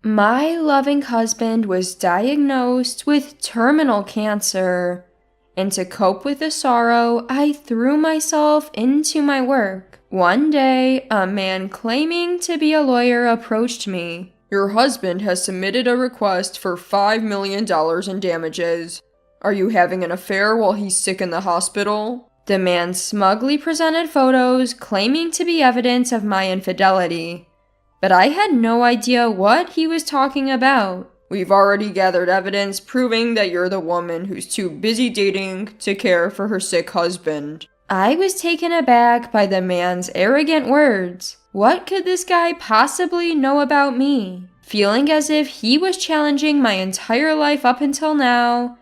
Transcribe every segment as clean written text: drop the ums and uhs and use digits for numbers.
My loving husband was diagnosed with terminal cancer, and to cope with the sorrow, I threw myself into my work. One day, a man claiming to be a lawyer approached me. "Your husband has submitted a request for $5 million in damages. Are you having an affair while he's sick in the hospital?" The man smugly presented photos claiming to be evidence of my infidelity, but I had no idea what he was talking about. "We've already gathered evidence proving that you're the woman who's too busy dating to care for her sick husband." I was taken aback by the man's arrogant words. What could this guy possibly know about me? Feeling as if he was challenging my entire life up until now,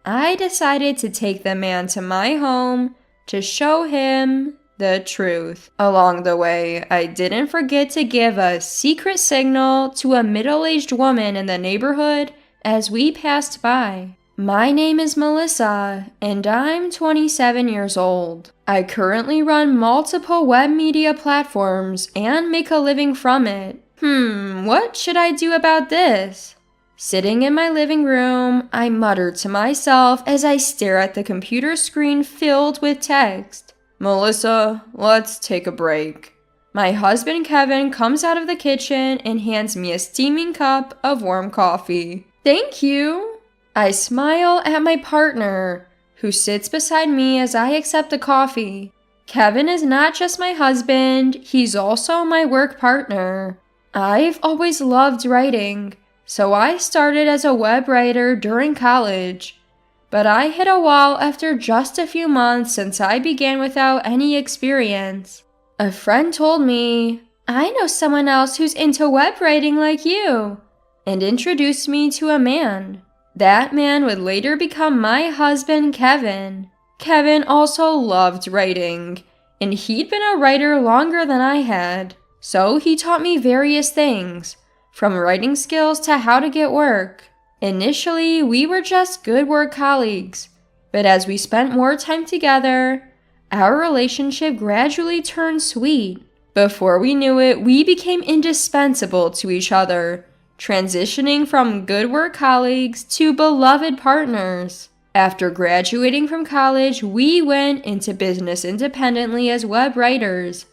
I decided to take the man to my home to show him the truth. Along the way, I didn't forget to give a secret signal to a middle-aged woman in the neighborhood as we passed by. My name is Melissa, and I'm 27 years old. I currently run multiple web media platforms and make a living from it. What should I do about this? Sitting in my living room, I mutter to myself as I stare at the computer screen filled with text. "Melissa, let's take a break." My husband Kevin comes out of the kitchen and hands me a steaming cup of warm coffee. "Thank you." I smile at my partner, who sits beside me as I accept the coffee. Kevin is not just my husband, he's also my work partner. I've always loved writing, so I started as a web writer during college. But I hit a wall after just a few months since I began without any experience. A friend told me, "I know someone else who's into web writing like you," and introduced me to a man. That man would later become my husband, Kevin. Kevin also loved writing, and he'd been a writer longer than I had. So he taught me various things, from writing skills to how to get work. Initially, we were just good work colleagues, but as we spent more time together, our relationship gradually turned sweet. Before we knew it, we became indispensable to each other, transitioning from good work colleagues to beloved partners. After graduating from college, we went into business independently as web writers,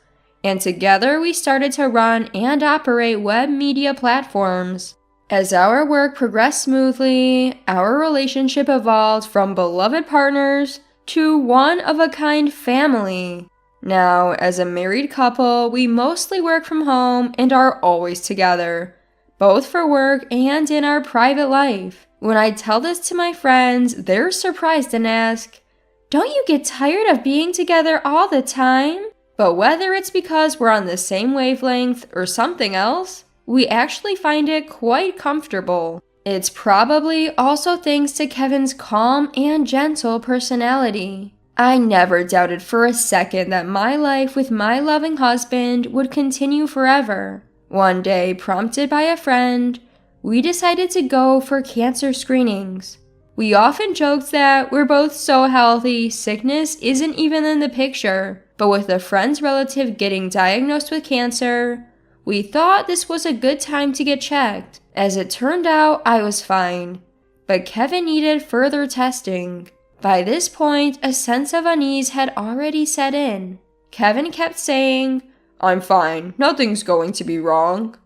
and together we started to run and operate web media platforms. As our work progressed smoothly, our relationship evolved from beloved partners to one-of-a-kind family. Now, as a married couple, we mostly work from home and are always together, both for work and in our private life. When I tell this to my friends, they're surprised and ask, "Don't you get tired of being together all the time?" But whether it's because we're on the same wavelength or something else, we actually find it quite comfortable. It's probably also thanks to Kevin's calm and gentle personality. I never doubted for a second that my life with my loving husband would continue forever. One day, prompted by a friend, we decided to go for cancer screenings. We often joked that we're both so healthy, sickness isn't even in the picture. But with a friend's relative getting diagnosed with cancer, we thought this was a good time to get checked. As it turned out, I was fine, but Kevin needed further testing. By this point, a sense of unease had already set in. Kevin kept saying, "I'm fine, nothing's going to be wrong."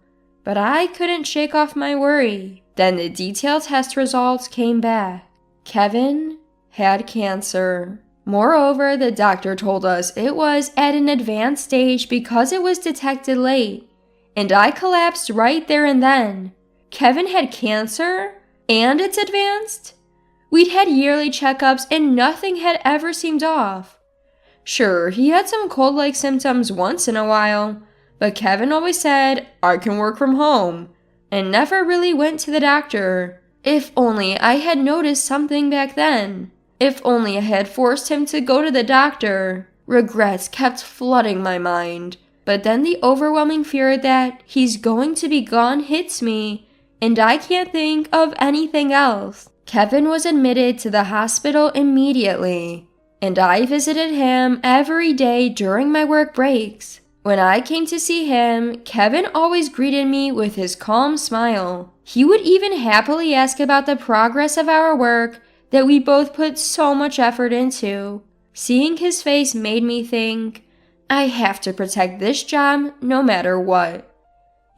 But I couldn't shake off my worry. Then the detailed test results came back. Kevin had cancer. Moreover, the doctor told us it was at an advanced stage because it was detected late, and I collapsed right there and then. Kevin had cancer? And it's advanced? We'd had yearly checkups and nothing had ever seemed off. Sure, he had some cold-like symptoms once in a while, but Kevin always said, "I can work from home," and never really went to the doctor. If only I had noticed something back then. If only I had forced him to go to the doctor. Regrets kept flooding my mind, but then the overwhelming fear that he's going to be gone hits me, and I can't think of anything else. Kevin was admitted to the hospital immediately, and I visited him every day during my work breaks. When I came to see him, Kevin always greeted me with his calm smile. He would even happily ask about the progress of our work that we both put so much effort into. Seeing his face made me think, I have to protect this job no matter what.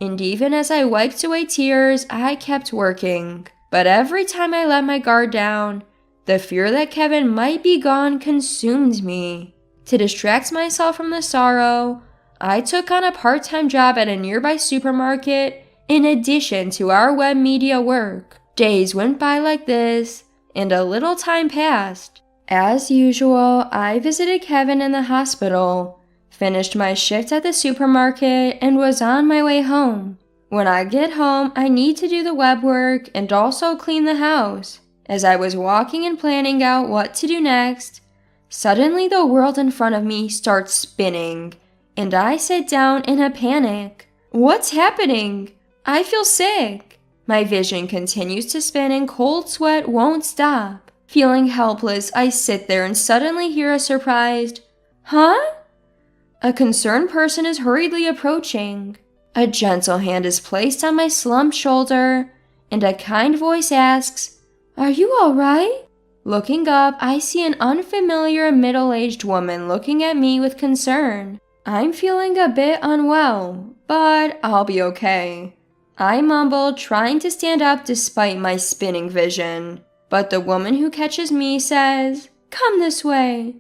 And even as I wiped away tears, I kept working. But every time I let my guard down, the fear that Kevin might be gone consumed me. To distract myself from the sorrow, I took on a part-time job at a nearby supermarket in addition to our web media work. Days went by like this, and a little time passed. As usual, I visited Kevin in the hospital, finished my shift at the supermarket, and was on my way home. When I get home, I need to do the web work and also clean the house. As I was walking and planning out what to do next, suddenly the world in front of me starts spinning, and I sit down in a panic. What's happening? I feel sick. My vision continues to spin and cold sweat won't stop. Feeling helpless, I sit there and suddenly hear a surprised, "Huh?" A concerned person is hurriedly approaching. A gentle hand is placed on my slumped shoulder, and a kind voice asks, "Are you all right?" Looking up, I see an unfamiliar middle-aged woman looking at me with concern. I'm feeling a bit unwell, but I'll be okay. I mumbled, trying to stand up despite my spinning vision. But the woman who catches me says, "Come this way."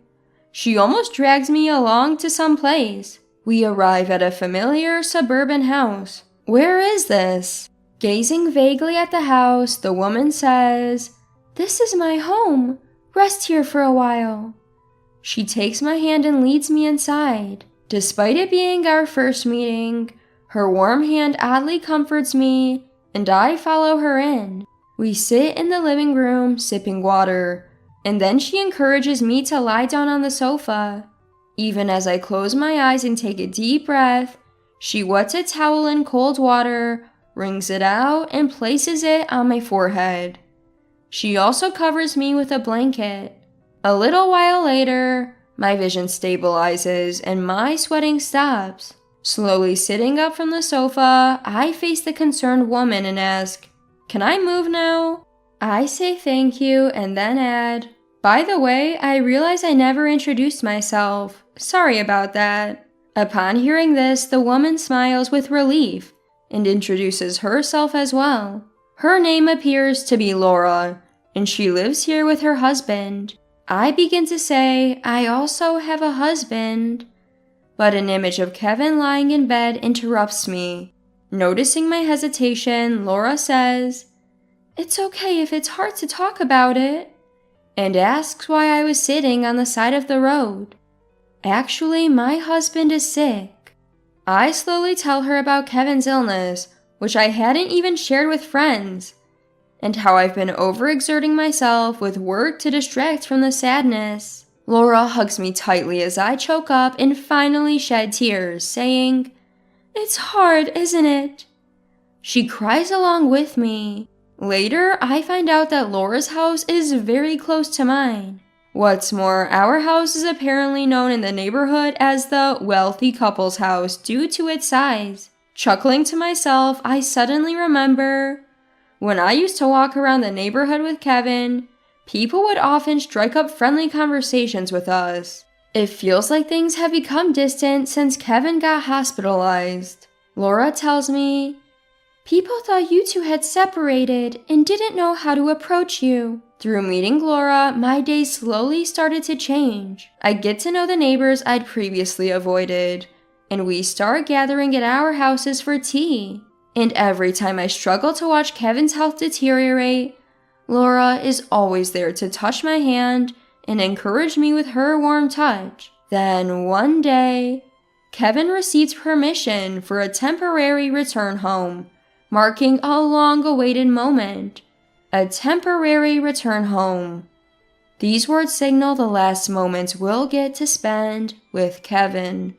She almost drags me along to some place. We arrive at a familiar suburban house. Where is this? Gazing vaguely at the house, the woman says, "This is my home. Rest here for a while." She takes my hand and leads me inside. Despite it being our first meeting, her warm hand oddly comforts me, and I follow her in. We sit in the living room, sipping water, and then she encourages me to lie down on the sofa. Even as I close my eyes and take a deep breath, she wets a towel in cold water, wrings it out, and places it on my forehead. She also covers me with a blanket. A little while later, my vision stabilizes and my sweating stops. Slowly sitting up from the sofa, I face the concerned woman and ask, "Can I move now?" I say thank you and then add, "By the way, I realize I never introduced myself. Sorry about that." Upon hearing this, the woman smiles with relief and introduces herself as well. Her name appears to be Laura, and she lives here with her husband. I begin to say, I also have a husband, but an image of Kevin lying in bed interrupts me. Noticing my hesitation, Laura says, "It's okay if it's hard to talk about it," and asks why I was sitting on the side of the road. Actually, my husband is sick. I slowly tell her about Kevin's illness, which I hadn't even shared with friends, and how I've been overexerting myself with work to distract from the sadness. Laura hugs me tightly as I choke up and finally shed tears, saying, "It's hard, isn't it?" She cries along with me. Later, I find out that Laura's house is very close to mine. What's more, our house is apparently known in the neighborhood as the wealthy couple's house due to its size. Chuckling to myself, I suddenly remember, when I used to walk around the neighborhood with Kevin, people would often strike up friendly conversations with us. It feels like things have become distant since Kevin got hospitalized. Laura tells me, "People thought you two had separated and didn't know how to approach you." Through meeting Laura, my days slowly started to change. I get to know the neighbors I'd previously avoided, and we start gathering at our houses for tea. And every time I struggle to watch Kevin's health deteriorate, Laura is always there to touch my hand and encourage me with her warm touch. Then one day, Kevin receives permission for a temporary return home, marking a long-awaited moment. A temporary return home. These words signal the last moments we'll get to spend with Kevin.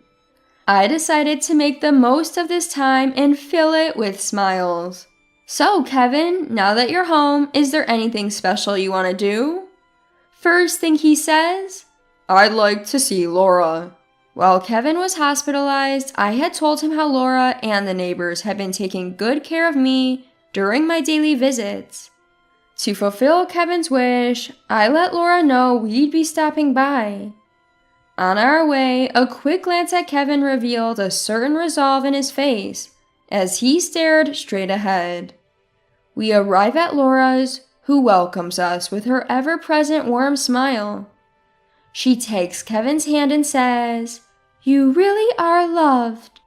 I decided to make the most of this time and fill it with smiles. "So, Kevin, now that you're home, is there anything special you want to do?" First thing he says, "I'd like to see Laura." While Kevin was hospitalized, I had told him how Laura and the neighbors had been taking good care of me during my daily visits. To fulfill Kevin's wish, I let Laura know we'd be stopping by. On our way, a quick glance at Kevin revealed a certain resolve in his face as he stared straight ahead. We arrive at Laura's, who welcomes us with her ever-present warm smile. She takes Kevin's hand and says, "You really are loved."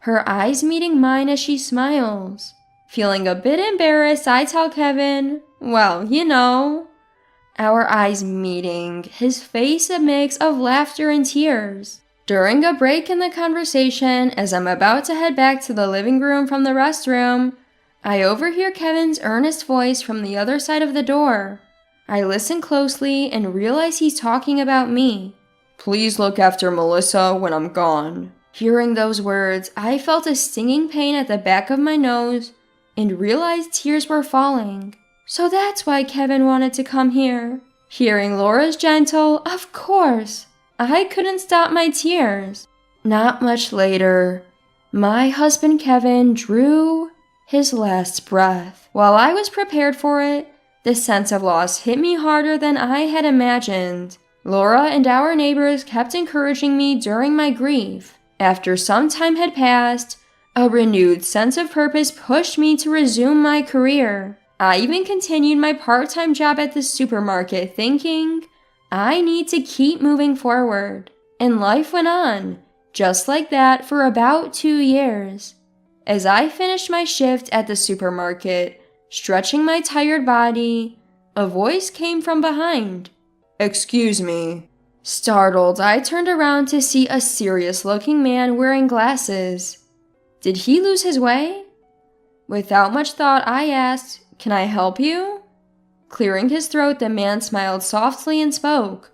Her eyes meeting mine as she smiles. Feeling a bit embarrassed, I tell Kevin, "Well, you know." Our eyes meeting, his face a mix of laughter and tears. During a break in the conversation, as I'm about to head back to the living room from the restroom, I overhear Kevin's earnest voice from the other side of the door. I listen closely and realize he's talking about me. "Please look after Melissa when I'm gone." Hearing those words, I felt a stinging pain at the back of my nose and realized tears were falling. So that's why Kevin wanted to come here. Hearing Laura's gentle, "Of course," I couldn't stop my tears. Not much later, my husband Kevin drew his last breath. While I was prepared for it, the sense of loss hit me harder than I had imagined. Laura and our neighbors kept encouraging me during my grief. After some time had passed, a renewed sense of purpose pushed me to resume my career. I even continued my part-time job at the supermarket thinking, I need to keep moving forward. And life went on, just like that for about 2 years. As I finished my shift at the supermarket, stretching my tired body, a voice came from behind. "Excuse me." Startled, I turned around to see a serious-looking man wearing glasses. Did he lose his way? Without much thought, I asked, "Can I help you?" Clearing his throat, the man smiled softly and spoke.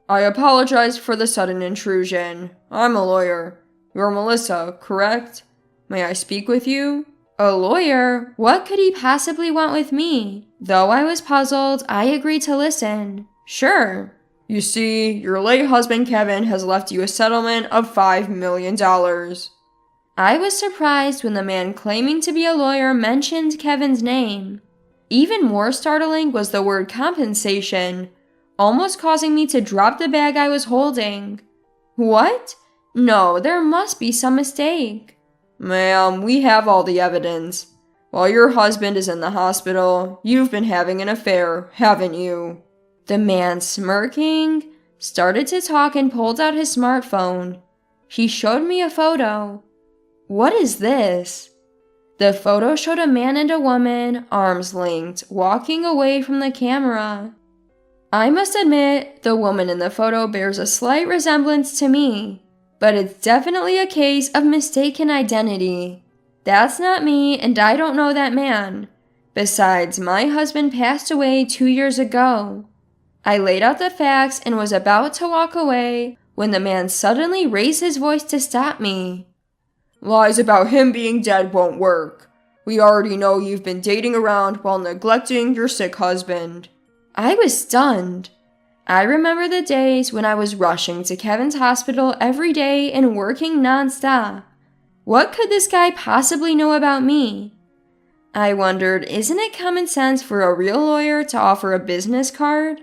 "I apologize for the sudden intrusion. I'm a lawyer. You're Melissa, correct? May I speak with you?" A lawyer? What could he possibly want with me? Though I was puzzled, I agreed to listen. "Sure. You see, your late husband Kevin has left you a settlement of $5 million. I was surprised when the man claiming to be a lawyer mentioned Kevin's name. Even more startling was the word compensation, almost causing me to drop the bag I was holding. What? No, there must be some mistake. "Ma'am, we have all the evidence. While your husband is in the hospital, you've been having an affair, haven't you?" The man, smirking, started to talk and pulled out his smartphone. He showed me a photo. What is this? The photo showed a man and a woman, arms linked, walking away from the camera. I must admit, the woman in the photo bears a slight resemblance to me, but it's definitely a case of mistaken identity. That's not me, and I don't know that man. Besides, my husband passed away 2 years ago. I laid out the facts and was about to walk away when the man suddenly raised his voice to stop me. "Lies about him being dead won't work. We already know you've been dating around while neglecting your sick husband." I was stunned. I remember the days when I was rushing to Kevin's hospital every day and working nonstop. What could this guy possibly know about me? I wondered, isn't it common sense for a real lawyer to offer a business card?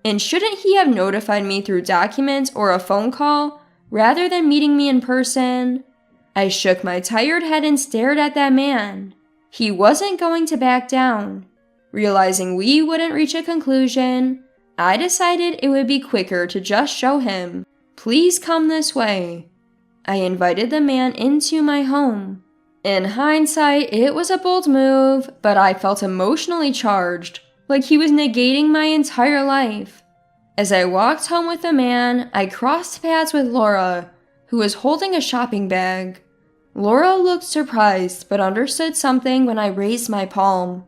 And shouldn't he have notified me through documents or a phone call rather than meeting me in person? I shook my tired head and stared at that man. He wasn't going to back down. Realizing we wouldn't reach a conclusion, I decided it would be quicker to just show him, "Please come this way." I invited the man into my home. In hindsight, it was a bold move, but I felt emotionally charged, like he was negating my entire life. As I walked home with the man, I crossed paths with Laura, who was holding a shopping bag. Laura looked surprised, but understood something when I raised my palm.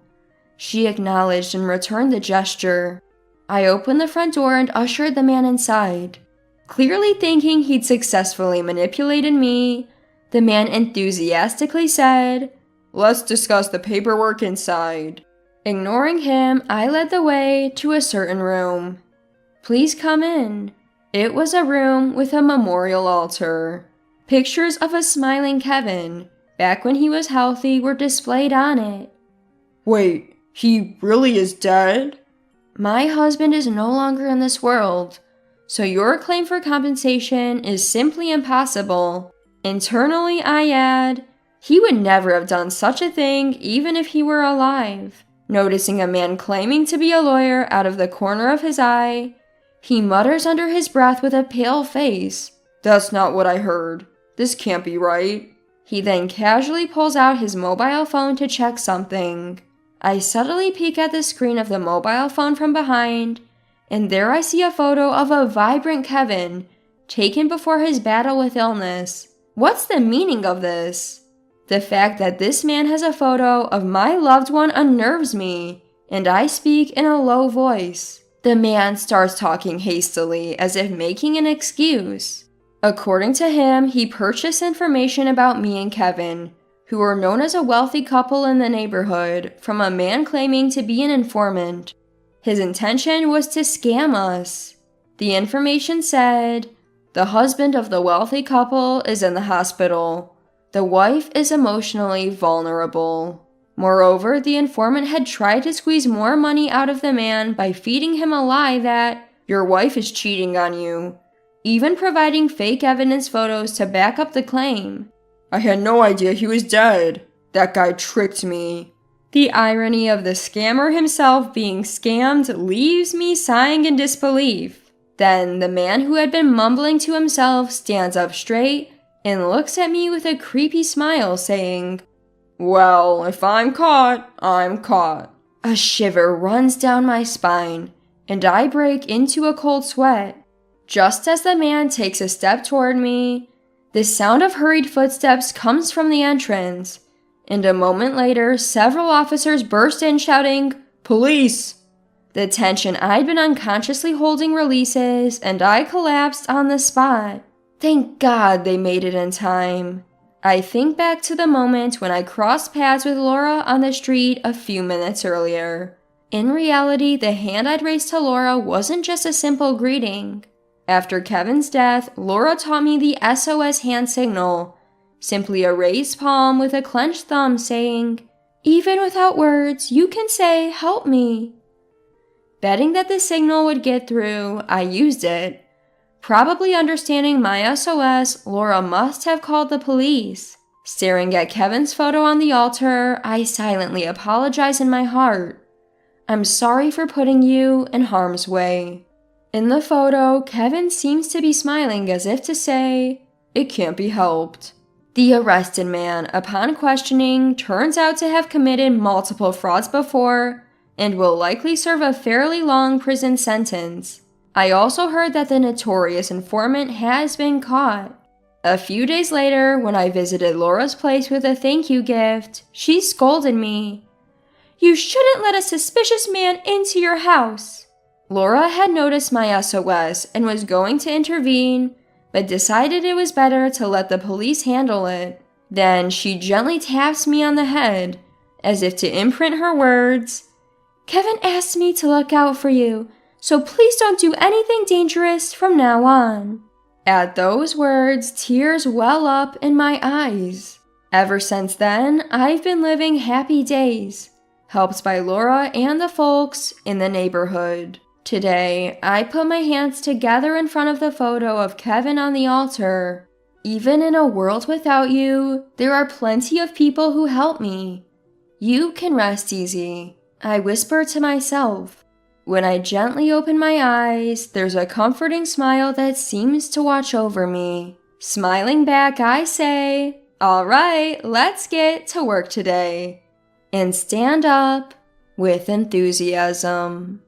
She acknowledged and returned the gesture. I opened the front door and ushered the man inside. Clearly thinking he'd successfully manipulated me, the man enthusiastically said, "Let's discuss the paperwork inside." Ignoring him, I led the way to a certain room. "Please come in." It was a room with a memorial altar. Pictures of a smiling Kevin, back when he was healthy, were displayed on it. Wait, he really is dead? My husband is no longer in this world, so your claim for compensation is simply impossible. Internally, I add, he would never have done such a thing even if he were alive. Noticing a man claiming to be a lawyer out of the corner of his eye, he mutters under his breath with a pale face, "That's not what I heard. This can't be right." He then casually pulls out his mobile phone to check something. I subtly peek at the screen of the mobile phone from behind, and there I see a photo of a vibrant Kevin, taken before his battle with illness. What's the meaning of this? The fact that this man has a photo of my loved one unnerves me, and I speak in a low voice. The man starts talking hastily, as if making an excuse. According to him, he purchased information about me and Kevin, who were known as a wealthy couple in the neighborhood, from a man claiming to be an informant. His intention was to scam us. The information said, the husband of the wealthy couple is in the hospital. The wife is emotionally vulnerable. Moreover, the informant had tried to squeeze more money out of the man by feeding him a lie that your wife is cheating on you, even providing fake evidence photos to back up the claim. I had no idea he was dead. That guy tricked me. The irony of the scammer himself being scammed leaves me sighing in disbelief. Then the man who had been mumbling to himself stands up straight and looks at me with a creepy smile, saying, "Well, if I'm caught, I'm caught." A shiver runs down my spine, and I break into a cold sweat. Just as the man takes a step toward me, the sound of hurried footsteps comes from the entrance, and a moment later, several officers burst in shouting, "Police!" The tension I'd been unconsciously holding releases, and I collapsed on the spot. Thank God they made it in time. I think back to the moment when I crossed paths with Laura on the street a few minutes earlier. In reality, the hand I'd raised to Laura wasn't just a simple greeting. After Kevin's death, Laura taught me the SOS hand signal, simply a raised palm with a clenched thumb saying, "Even without words, you can say, 'Help me.'" Betting that the signal would get through, I used it. Probably understanding my SOS, Laura must have called the police. Staring at Kevin's photo on the altar, I silently apologize in my heart. I'm sorry for putting you in harm's way. In the photo, Kevin seems to be smiling as if to say, "It can't be helped." The arrested man, upon questioning, turns out to have committed multiple frauds before and will likely serve a fairly long prison sentence. I also heard that the notorious informant has been caught. A few days later, when I visited Laura's place with a thank you gift, she scolded me. "You shouldn't let a suspicious man into your house." Laura had noticed my SOS and was going to intervene, but decided it was better to let the police handle it. Then she gently taps me on the head, as if to imprint her words, "Kevin asked me to look out for you, so please don't do anything dangerous from now on." At those words, tears well up in my eyes. Ever since then, I've been living happy days, helped by Laura and the folks in the neighborhood. Today, I put my hands together in front of the photo of Kevin on the altar. Even in a world without you, there are plenty of people who help me. You can rest easy, I whisper to myself. When I gently open my eyes, there's a comforting smile that seems to watch over me. Smiling back, I say, "All right, let's get to work today," and stand up with enthusiasm.